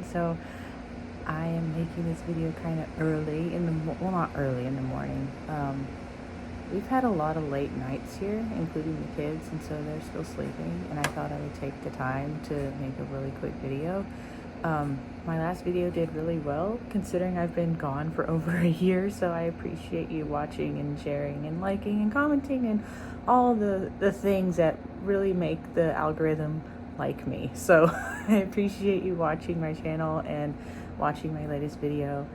morning, so I am making this video kind of early in the well, not early in the morning. We've had a lot of late nights here, including the kids, and so they're still sleeping, and I thought I would take the time to make a really quick video. My last video did really well, considering I've been gone for over a year, so I appreciate you watching and sharing and liking and commenting and all the things that really make the algorithm like me. So I appreciate you watching my channel and watching my latest video.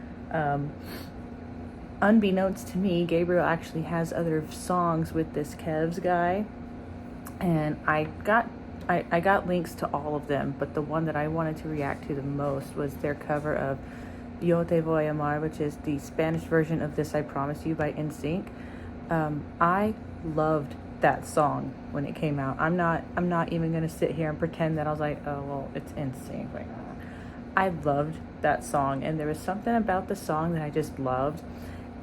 Unbeknownst to me, Gabriel actually has other songs with this Kevs guy, and I got links to all of them, but the one that I wanted to react to the most was their cover of Yo Te Voy Amar, which is the Spanish version of This I Promise You by NSYNC. I loved that song when it came out. I'm not even gonna sit here and pretend that I was like, oh well, it's NSYNC. Like, I loved that song, and there was something about the song that I just loved.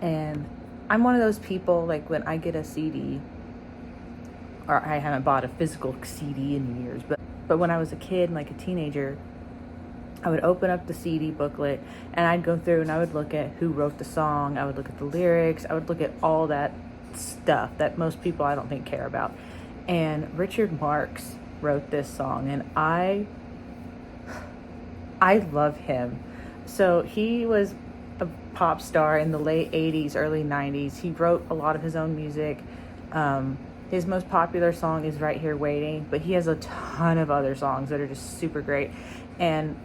And I'm one of those people, like, when I get a CD, or I haven't bought a physical CD in years, but when I was a kid, like a teenager, I would open up the CD booklet and I'd go through and I would look at who wrote the song, I would look at the lyrics, I would look at all that stuff that most people I don't think care about. And Richard Marx wrote this song, and I love him. So he was a pop star in the late 80s, early 90s. He wrote a lot of his own music. His most popular song is Right Here Waiting, but he has a ton of other songs that are just super great. And,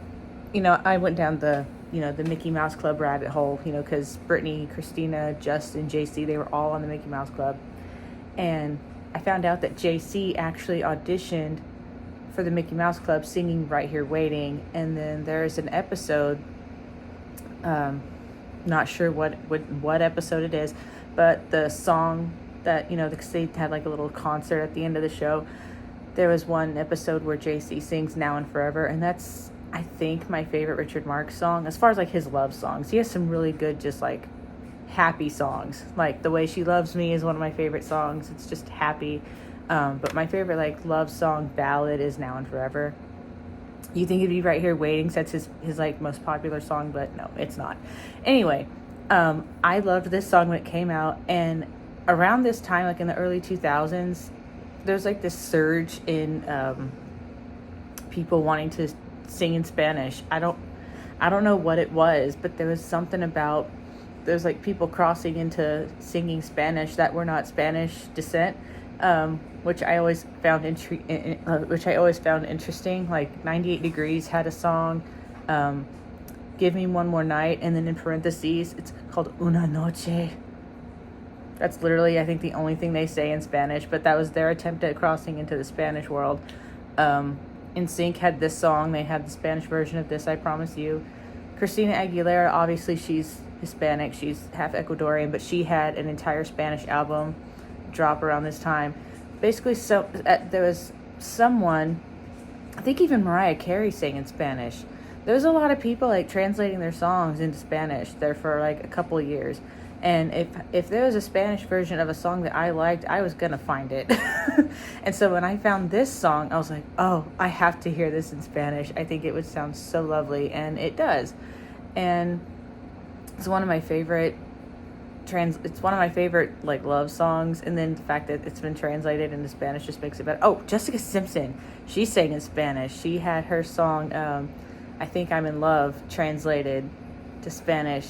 you know, I went down the Mickey Mouse Club rabbit hole, because Brittany, Christina, Justin, JC, they were all on the Mickey Mouse Club. And I found out that JC actually auditioned for the Mickey Mouse Club singing Right Here Waiting. And then there's an episode, not sure what episode it is, but the song that, because they had like a little concert at the end of the show, there was one episode where JC sings Now and Forever, and that's, I think, my favorite Richard Marx song as far as like his love songs. He has some really good, just like happy songs. Like The Way She Loves Me is one of my favorite songs. It's just happy. But my favorite like love song ballad is Now and Forever. You think it'd be Right Here Waiting, that's his like most popular song, but no, it's not. Anyway, I loved this song when it came out, and around this time, like in the early 2000s, there's like this surge in people wanting to sing in Spanish. I don't know what it was, but there was something about, there's like people crossing into singing Spanish that were not Spanish descent, which I always found interesting. Like 98 Degrees had a song, Give Me One More Night, and then in parentheses it's called Una Noche. That's literally, I think, the only thing they say in Spanish, but that was their attempt at crossing into the Spanish world. NSYNC had this song. They had the Spanish version of This I Promise You. Christina Aguilera, obviously she's Hispanic, she's half Ecuadorian, but she had an entire Spanish album drop around this time. Basically, there was someone, I think even Mariah Carey sang in Spanish. There was a lot of people like translating their songs into Spanish there for like a couple of years. And if there was a Spanish version of a song that I liked, I was gonna find it. And so when I found this song, I was like, oh, I have to hear this in Spanish. I think it would sound so lovely, and it does. And it's one of my favorite like love songs, and then the fact that it's been translated into Spanish just makes it better. Oh, Jessica Simpson, she sang in Spanish. She had her song, I Think I'm in Love, translated to Spanish.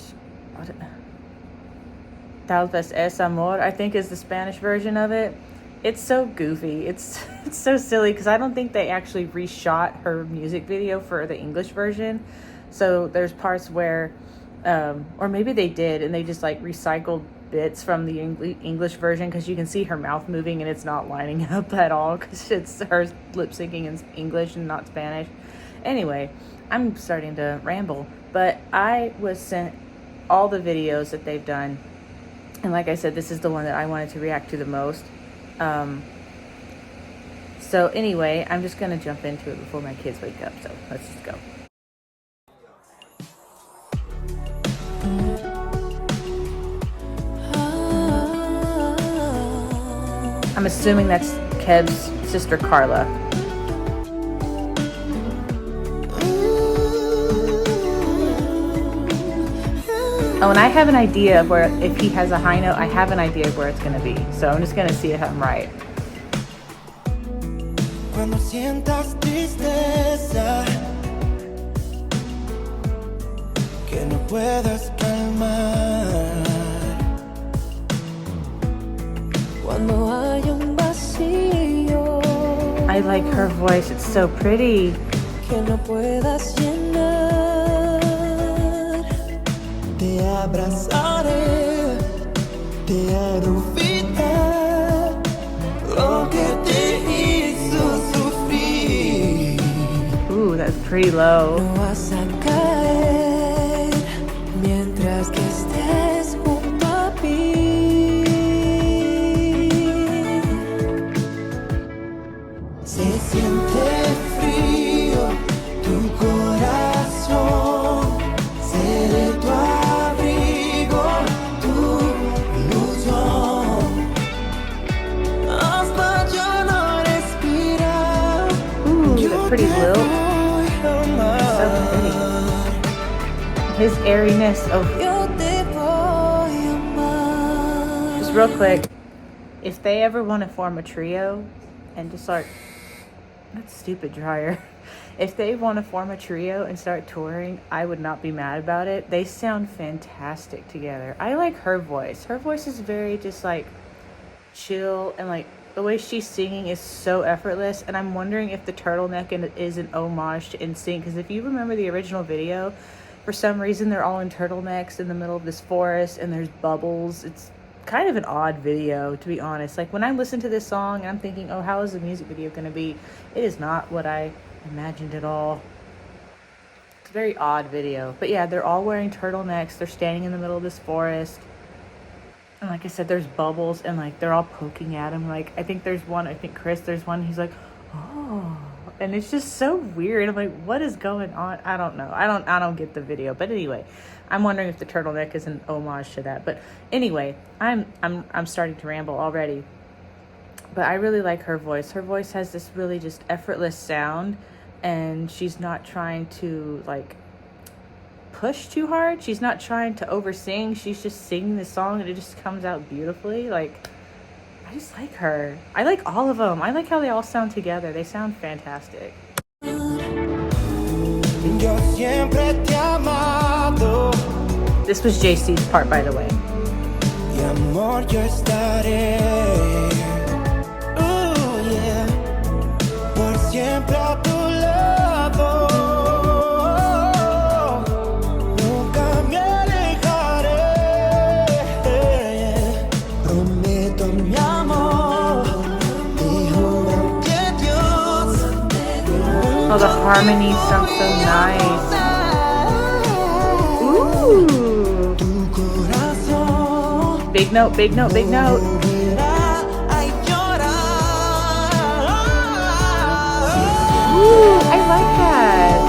Tal vez es amor, I think, is the Spanish version of it. It's so goofy. It's so silly, because I don't think they actually reshot her music video for the English version. So there's parts where, or maybe they did, and they just like recycled bits from the English version, because you can see her mouth moving and it's not lining up at all, because it's her lip syncing in English and not Spanish. Anyway, I'm starting to ramble, but I was sent all the videos that they've done. And like I said, this is the one that I wanted to react to the most. So anyway, I'm just going to jump into it before my kids wake up. So let's just go. I'm assuming that's Kev's sister Carla. Ooh. Oh, and I have an idea of where, if he has a high note, I have an idea of where it's going to be. So I'm just going to see if I'm right. Cuando sientas tristeza que no puedas calmar, cuando hay un vacío, I like her voice. It's so pretty. Que no puedas llenar, te abrazaré, te haré olvidar lo que te hizo sufrir. Ooh, that's pretty low. No vas a caer mientras que estés junto a mí. Se siente frío tu corazón, seré tu abrigo, tu ilusión. Hasta ya no respirar. Ooh, that's pretty low. So pretty. His airiness. Oh. Just real quick, if they ever want to form a trio and just start, that's stupid dryer. If they want to form a trio and start touring, I would not be mad about it. They sound fantastic together. I like her voice. Her voice is very just like chill, and like the way she's singing is so effortless. And I'm wondering if the turtleneck is an homage to NSYNC, because if you remember the original video, for some reason they're all in turtlenecks in the middle of this forest and there's bubbles. It's kind of an odd video, to be honest. Like when I listen to this song and I'm thinking, oh, how is the music video going to be? It is not what I imagined at all. It's a very odd video. But yeah, they're all wearing turtlenecks. They're standing in the middle of this forest. And like I said, there's bubbles and like they're all poking at him. Like I think Chris, there's one, he's like, oh, and it's just so weird. I'm like, what is going on? I don't know. I don't get the video. But anyway, I'm wondering if the turtleneck is an homage to that. But anyway, I'm starting to ramble already. But I really like her voice. Her voice has this really just effortless sound, and she's not trying to like push too hard. She's not trying to oversing. She's just singing the song and it just comes out beautifully. Like, I just like her. I like all of them. I like how they all sound together. They sound fantastic. This was JC's part, by the way. Oh, the harmonies sound so nice. Ooh. Big note, big note, big note. Ooh, I like that.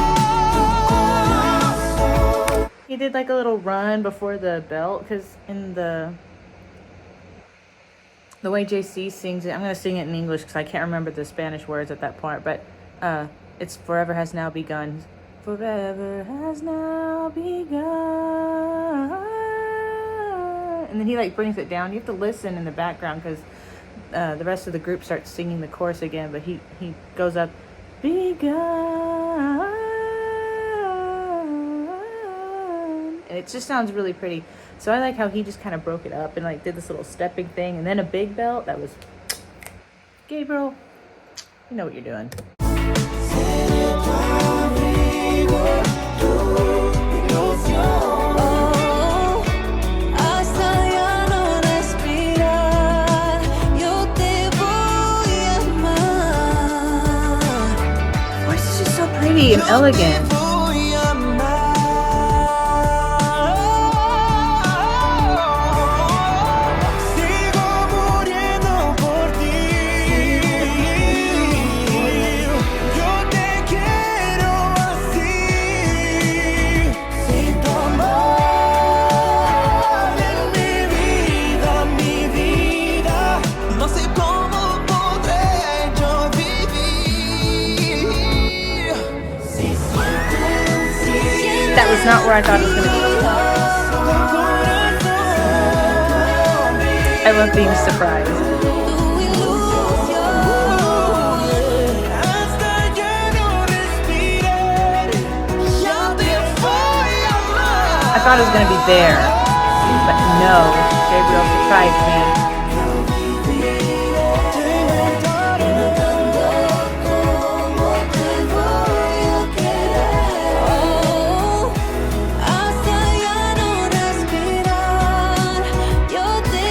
He did like a little run before the belt, because in the way JC sings it, I'm going to sing it in English because I can't remember the Spanish words at that point, but it's Forever Has Now Begun. Forever has now begun. And then he like brings it down. You have to listen in the background because the rest of the group starts singing the chorus again, but he goes up, begun. And it just sounds really pretty. So I like how he just kind of broke it up and like did this little stepping thing, and then a big belt. That was Gabriel. You know what you're doing. Voice is just so pretty and elegant. That was not where I thought it was going to be. I love being surprised. Hasta ya no respirar, ya te voy a amar. I thought it was gonna be there, but no, Gabriel surprised me. Hasta ya no respirar, yo te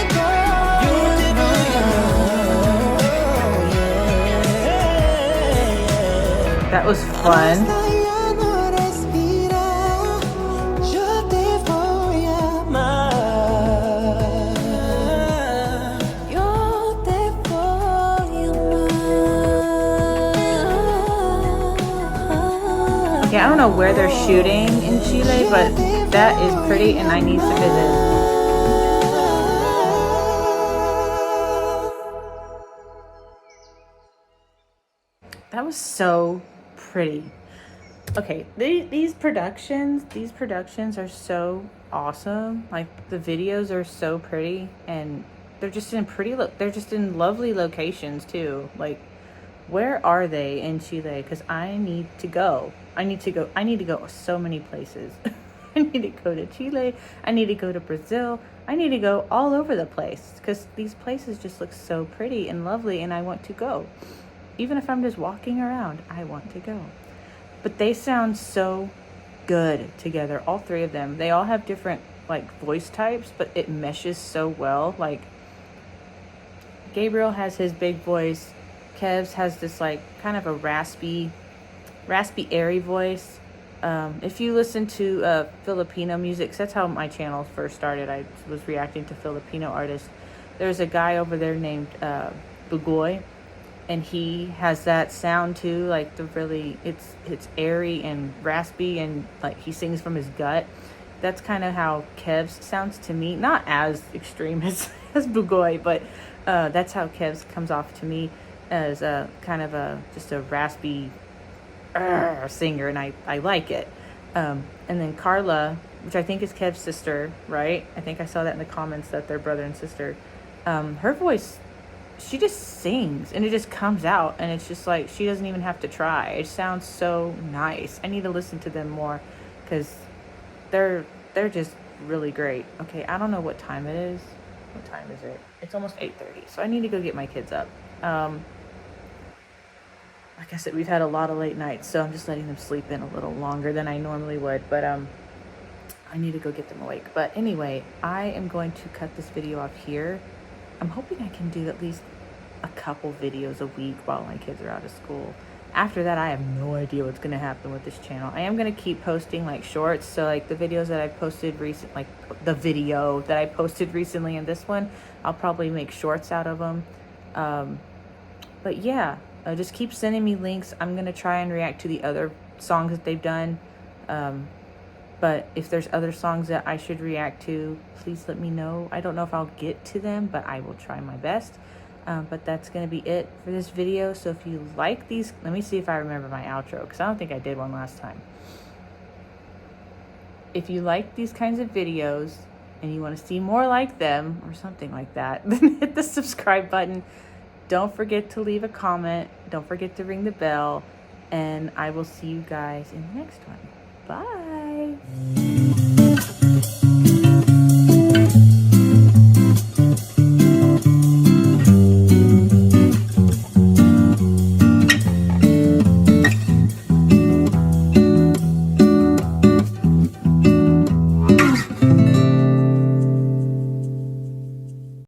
That was fun. Hasta ya no respirar, yo te voy a amar. Yo te voy a amar. Okay, I don't know where they're shooting in Chile, but that is pretty and I need to visit. That was so pretty. Okay, these productions are so awesome. Like the videos are so pretty and they're just in they're just in lovely locations too. Like where are they in Chile? Because I need to go. I need to go so many places. I need to go to Chile. I need to go to Brazil. I need to go all over the place because these places just look so pretty and lovely and I want to go. Even if I'm just walking around, I want to go. But they sound so good together, all three of them. They all have different like voice types, but it meshes so well. Like Gabriel has his big voice. Kev's has this like kind of a raspy, airy voice. If you listen to Filipino music, 'cause that's how my channel first started. I was reacting to Filipino artists. There's a guy over there named Bugoy, and he has that sound too. Like it's airy and raspy, and like he sings from his gut. That's kind of how Kev's sounds to me. Not as extreme as Bugoy, but that's how Kev's comes off to me, as a kind of just a raspy singer, and I like it. And then Carla, which I think is Kev's sister, right? I think I saw that in the comments that they're brother and sister. Her voice, she just sings and it just comes out, and it's just like she doesn't even have to try. It sounds so nice. I need to listen to them more because they're just really great. Okay, I don't know what time it is. What time is it? It's almost 8:30, so I need to go get my kids up. Like I said, we've had a lot of late nights, so I'm just letting them sleep in a little longer than I normally would, but I need to go get them awake. But anyway, I am going to cut this video off here. I'm hoping I can do at least a couple videos a week while my kids are out of school. After that, I have no idea what's going to happen with this channel. I am going to keep posting like shorts, so like the videos that I posted recent, like the video that I posted recently and this one, I'll probably make shorts out of them. But yeah, just keep sending me links. I'm going to try and react to the other songs that they've done. But if there's other songs that I should react to, please let me know. I don't know if I'll get to them, but I will try my best. But that's going to be it for this video. So if you like these, let me see if I remember my outro, because I don't think I did one last time. If you like these kinds of videos and you want to see more like them or something like that, then hit the subscribe button. Don't forget to leave a comment. Don't forget to ring the bell. And I will see you guys in the next one. Bye.